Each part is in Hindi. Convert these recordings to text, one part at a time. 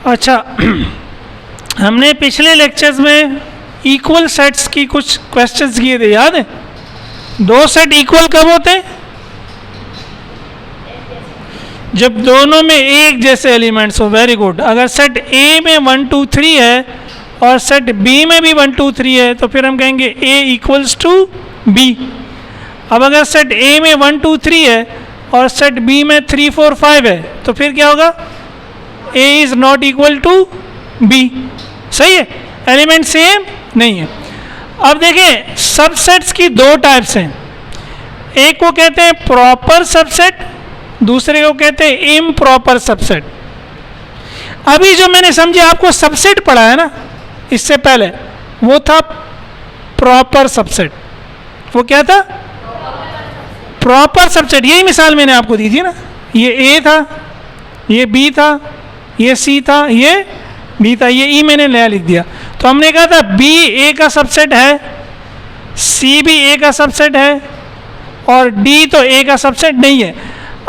अच्छा, हमने पिछले लेक्चर्स में इक्वल सेट्स की कुछ क्वेश्चंस किए थे, याद है? दो सेट इक्वल कब होते हैं? जब दोनों में एक जैसे एलिमेंट्स हो। Very good. अगर सेट ए में 1 2 3 है और सेट बी में भी 1 2 3 है तो फिर हम कहेंगे ए इक्वल्स टू बी। अब अगर सेट ए में 1 2 3 है और सेट बी में 3 4 5 है तो फिर क्या होगा? A is not equal to B. सही है, एलिमेंट सेम नहीं है। अब देखिए, सबसेट्स की दो टाइप्स हैं। एक को कहते हैं प्रॉपर सबसेट, दूसरे को कहते हैं इम्प्रॉपर सबसेट। अभी जो मैंने समझे आपको सबसेट पढ़ा है ना इससे पहले, वो था प्रॉपर सबसेट। वो क्या था? Proper subset. यही मिसाल मैंने आपको दी थी ना, ये ए था, ये बी था, ये सी था, ये बी था, ये ई मैंने नया लिख दिया। तो हमने कहा था बी ए का सबसेट है, सी भी ए का सबसेट है और डी तो ए का सबसेट नहीं है।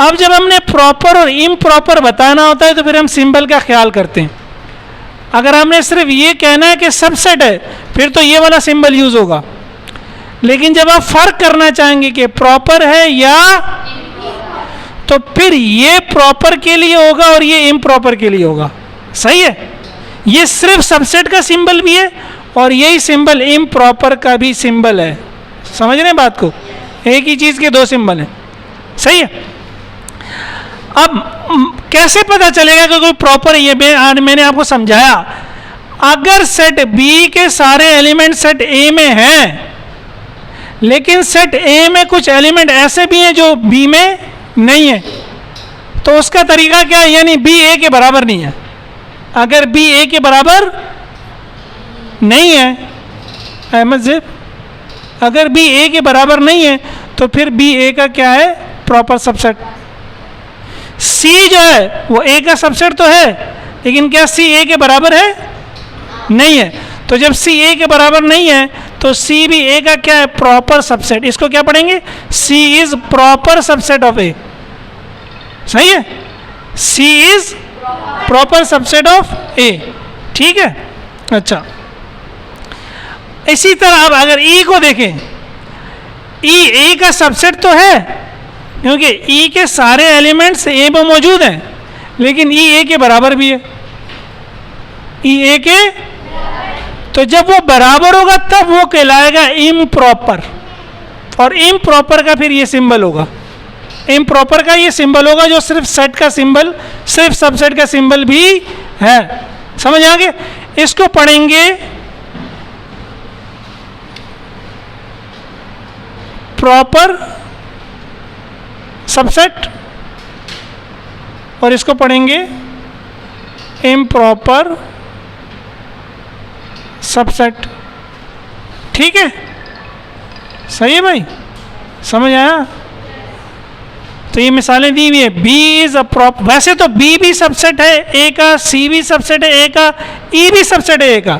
अब जब हमने प्रॉपर और इम्प्रॉपर बताना होता है तो फिर हम सिंबल का ख्याल करते हैं। अगर हमने सिर्फ ये कहना है कि सबसेट है फिर तो ये वाला सिंबल यूज होगा, लेकिन जब आप फर्क करना चाहेंगे कि प्रॉपर है या, तो फिर ये प्रॉपर के लिए होगा और ये इम्प्रॉपर के लिए होगा। सही है, ये सिर्फ सबसेट का सिंबल भी है और यही सिंबल इम्प्रॉपर का भी सिंबल है। समझ रहे हैं बात को? एक ही चीज के दो सिंबल हैं। सही है। अब कैसे पता चलेगा कि कोई प्रॉपर है? ये आज मैंने आपको समझाया। अगर सेट बी के सारे एलिमेंट सेट ए में हैं, लेकिन सेट ए में कुछ एलिमेंट ऐसे भी हैं जो बी में नहीं है, तो उसका तरीका क्या है? यानी बी ए के बराबर नहीं है। अगर बी ए के बराबर नहीं है, अहमद ज़ेब, अगर बी ए के बराबर नहीं है तो फिर बी ए का क्या है? Proper subset. सी जो है वो ए का सबसेट तो है, लेकिन क्या सी ए के बराबर है? नहीं है। तो जब सी ए के बराबर नहीं है तो सी भी ए का क्या है? Proper subset. इसको क्या पढ़ेंगे? सी इज प्रॉपर सबसेट ऑफ ए। सही है, सी इज प्रॉपर सबसेट ऑफ ए। ठीक है। अच्छा, इसी तरह अब अगर ई को देखें, ई ए का सबसेट तो है क्योंकि ई के सारे एलिमेंट्स ए में मौजूद हैं, लेकिन ई ए के बराबर भी है। ई ए के, तो जब वो बराबर होगा तब वो कहलाएगा इम्प्रॉपर, और इम्प्रॉपर का फिर ये सिंबल होगा। इम्प्रॉपर का ये सिंबल होगा जो सिर्फ सेट का सिंबल, सिर्फ सबसेट का सिंबल भी है। समझ आ गए? इसको पढ़ेंगे प्रॉपर सबसेट और इसको पढ़ेंगे इम्प्रॉपर सबसेट। ठीक है, सही है भाई? समझ आया? तो ये मिसालें दी हुई है। बी इज अ प्रॉपर, वैसे तो बी भी सबसेट है ए का, सी भी सबसेट है ए का, ई भी सबसेट है ए का।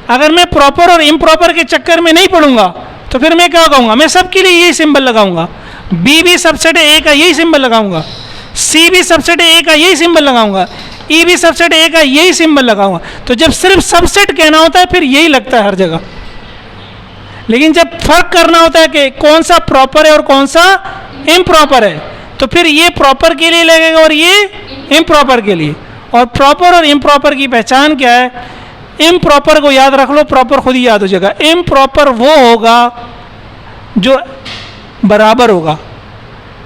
अगर मैं प्रॉपर और इम्प्रॉपर के चक्कर में नहीं पढ़ूंगा तो फिर मैं क्या कहूँगा? मैं सबके लिए यही सिंबल लगाऊंगा। बी भी सबसेट है ए का, यही सिंबल लगाऊंगा। सी भी सबसेट है ए का, यही सिंबल लगाऊंगा। ई भी सबसेट है ए का, यही सिंबल लगाऊंगा। तो जब सिर्फ सबसेट कहना होता है फिर यही लगता है हर जगह, लेकिन जब फर्क करना होता है कि कौन सा प्रॉपर है और कौन सा इम्प्रॉपर है, तो फिर ये प्रॉपर के लिए लगेगा और ये इम्प्रॉपर के लिए। और प्रॉपर और इम्प्रॉपर की पहचान क्या है? इम्प्रॉपर को याद रख लो, प्रॉपर खुद ही याद हो जाएगा। इम्प्रॉपर वो होगा जो बराबर होगा।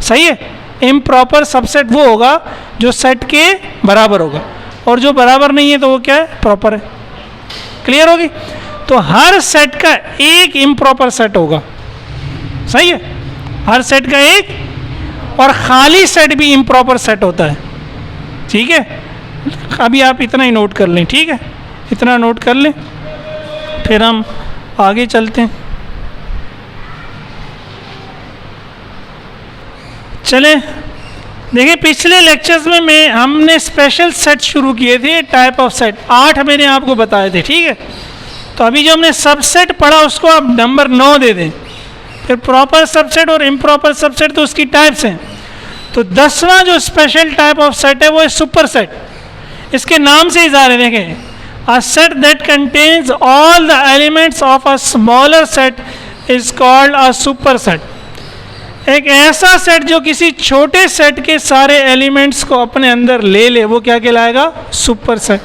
सही है, इम्प्रॉपर सबसेट वो होगा जो सेट के बराबर होगा, और जो बराबर नहीं है तो वो क्या है? प्रॉपर है। क्लियर होगी? तो हर सेट का एक इम्प्रॉपर सेट होगा। सही है, हर सेट का एक, और खाली सेट भी इम्प्रॉपर सेट होता है। ठीक है, अभी आप इतना ही नोट कर लें। ठीक है, इतना नोट कर लें, फिर हम आगे चलते हैं। चलें, देखिए पिछले लेक्चर्स में हमने स्पेशल सेट शुरू किए थे, टाइप ऑफ सेट 8 मैंने आपको बताए थे। ठीक है, तो अभी जो हमने सबसेट पढ़ा उसको आप नंबर 9 दे दें। फिर प्रॉपर सबसेट और इम्प्रॉपर सबसेट तो उसकी टाइप्स हैं। तो 10वां जो स्पेशल टाइप ऑफ सेट है वो है सुपर सेट। इसके नाम से इज़ार है, देखें, a set that contains all the elements of a smaller set is called a superset. एक ऐसा सेट जो किसी छोटे सेट के सारे एलिमेंट्स को अपने अंदर ले ले, वो क्या कहलाएगा? Super set.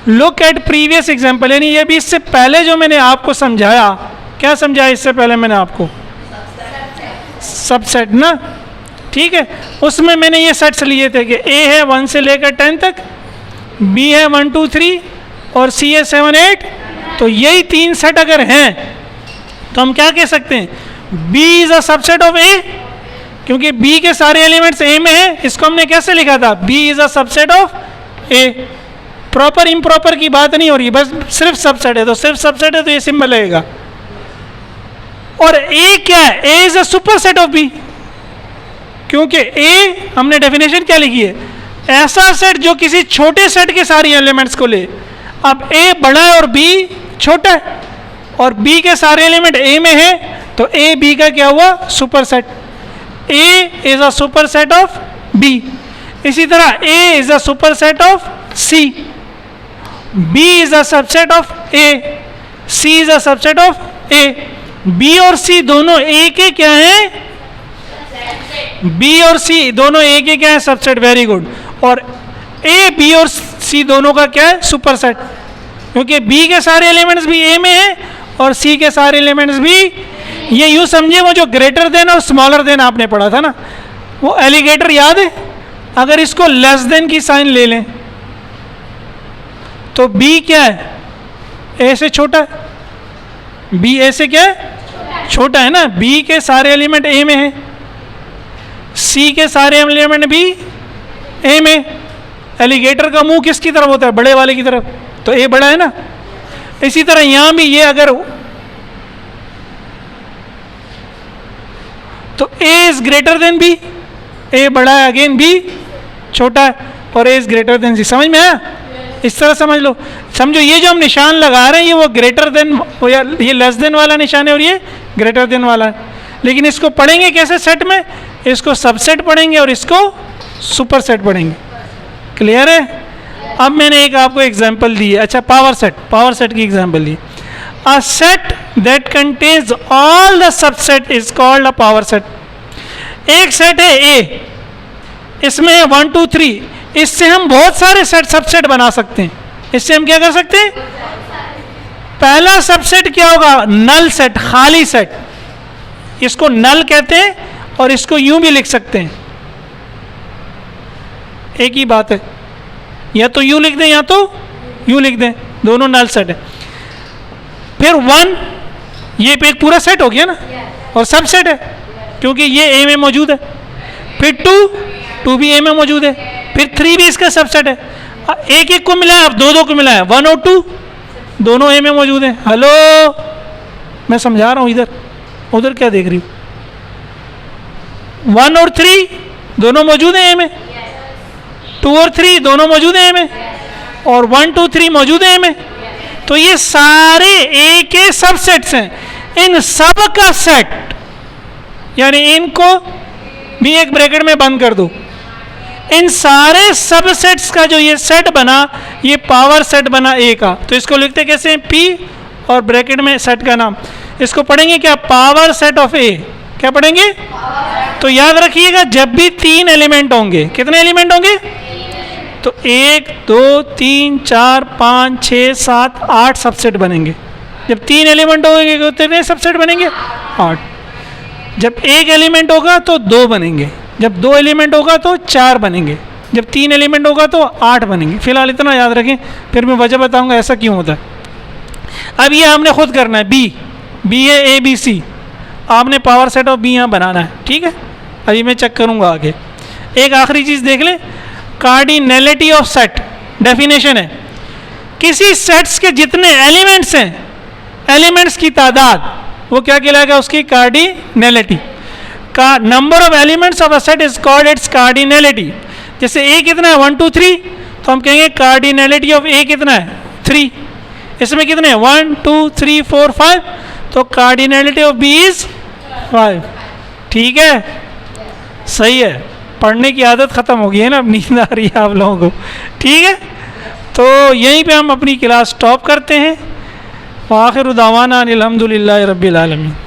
Look at previous example, यानी ये भी इससे पहले जो मैंने आपको समझाया, क्या समझाया इससे पहले मैंने आपको? सबसेट ना, ठीक है. उसमें मैंने ये सेट्स लिए थे कि ए है 1 से लेकर 10 तक, बी है 1 2 3 और सी है 7 8. तो यही 3 सेट अगर हैं तो हम क्या कह सकते हैं? B is a subset of A, क्योंकि बी के सारे एलिमेंट्स ए में हैं. इसको हमने कैसे लिखा था? B is a subset of A. Proper improper की बात नहीं हो रही, बस सिर्फ सबसेट है तो सिर्फ सबसेट है, तो ये सिंबल लगेगा. और ए क्या है? A is a superset of B, क्योंकि ए हमने डेफिनेशन क्या लिखी है? ऐसा सेट जो किसी छोटे सेट के सारे एलिमेंट्स को ले. अब ए बड़ा है और बी छोटा है, और बी के सारे एलिमेंट ए में है, तो ए बी का क्या हुआ? Superset. A is a superset of B. इसी तरह A is a superset of C, B is a subset of A, C is a subset of A. B और सी दोनों ए के क्या हैं? बी और सी दोनों ए के क्या है? सबसेट. Very good. और ए बी और सी दोनों का क्या है? सुपर सेट, क्योंकि बी के सारे एलिमेंट्स भी ए में हैं और सी के सारे एलिमेंट्स भी. ये यूँ समझिए वो जो ग्रेटर देन और स्मॉलर देन आपने पढ़ा था ना, वो एलिगेटर याद है? अगर इसको लेस देन की साइन ले लें तो बी क्या है? ए से छोटा है. बी ए से क्या है? छोटा है ना. बी के सारे एलिमेंट ए में है, सी के सारे एलिमेंट भी ए में. एलिगेटर का मुंह किसकी तरफ होता है? बड़े वाले की तरफ, तो ए बड़ा है ना. इसी तरह यहां भी ये अगर, तो ए इज ग्रेटर देन बी, ए बड़ा है, अगेन बी छोटा है, और ए इज ग्रेटर देन सी. समझ में आया? इस तरह समझ लो. समझो ये जो हम निशान लगा रहे हैं ये वो ग्रेटर देन, या ये लेस देन वाला निशान है और ये ग्रेटर देन वाला है. लेकिन इसको पढ़ेंगे कैसे सेट में? इसको सबसेट पढ़ेंगे और इसको सुपर सेट पढ़ेंगे. क्लियर है? अब मैंने एक आपको एग्जांपल दी है. अच्छा, पावर सेट, पावर सेट की example the. A set that contains all the subset is called a power set. एक सेट है ए, इसमें 1 2 3, इससे हम बहुत सारे सेट सबसेट बना सकते हैं. इससे हम क्या कर सकते हैं? पहला सबसेट क्या होगा? नल सेट, खाली सेट. इसको नल कहते हैं और इसको यूं भी लिख सकते हैं, एक ही बात है. या तो यूं लिख दें या तो यूं लिख दें, दोनों नल सेट है. फिर 1, ये एक पूरा सेट हो गया ना, और सबसेट है क्योंकि ये ए में मौजूद है. फिर 2 भी ए में मौजूद है. फिर 3 भी इसका सबसेट है. एक एक को मिला है, अब 2 को मिला है. 1 और 2 दोनों ए में मौजूद है. हेलो, मैं समझा रहा हूँ, इधर उधर क्या देख रही हूँ? 1 और 3 दोनों मौजूद हैं ए में. 2 और 3 दोनों मौजूद हैं ए में, और 1 2 3 मौजूद हैं ए में. तो ये सारे ए के सबसेट्स हैं. इन सब का सेट, यानी इनको भी एक ब्रैकेट में बंद कर दो. इन सारे सबसेट्स का जो ये सेट बना, ये पावर सेट बना ए का. तो इसको लिखते कैसे हैं? पी और ब्रैकेट में सेट का नाम. इसको पढ़ेंगे क्या? पावर सेट ऑफ ए. क्या पढ़ेंगे? तो याद रखिएगा, जब भी 3 एलिमेंट होंगे, कितने एलिमेंट होंगे? तो 1 2 3 4 5 6 7 8 सबसेट बनेंगे. जब 3 एलिमेंट होंगे तो कितने सबसेट बनेंगे? 8. जब 1 एलिमेंट होगा तो 2 बनेंगे. जब 2 एलिमेंट होगा तो 4 बनेंगे. जब 3 एलिमेंट होगा तो 8 बनेंगे. फिलहाल इतना याद रखें, फिर मैं वजह बताऊंगा ऐसा क्यों होता है. अब ये हमने खुद करना है. बी है ए बी सी, आपने पावर सेट ऑफ बी यहाँ बनाना है. ठीक है, अभी मैं चेक करूँगा आगे. एक आखिरी चीज़ देख लें, कार्डिनैलिटी ऑफ सेट. डेफिनेशन है, किसी सेट्स के जितने एलिमेंट्स हैं, एलिमेंट्स की तादाद, वो क्या कहलाएगा? उसकी कार्डिनैलिटी. का number of elements of a set is called its cardinality. जैसे ए कितना है? 1 2 3, तो हम कहेंगे कार्डिनैलिटी ऑफ ए कितना है? 3. इसमें कितने हैं? 1 2 3 4 5, तो कार्डिनैलिटी ऑफ बी इज 5. ठीक है, सही है. पढ़ने की आदत ख़त्म हो गई है ना, अब नींद आ रही है आप लोगों को। ठीक है, तो यहीं पे हम अपनी क्लास स्टॉप करते हैं। व आखिर दावाना अनिल हम्दुलिल्लाहि रब्बिल आलमीन।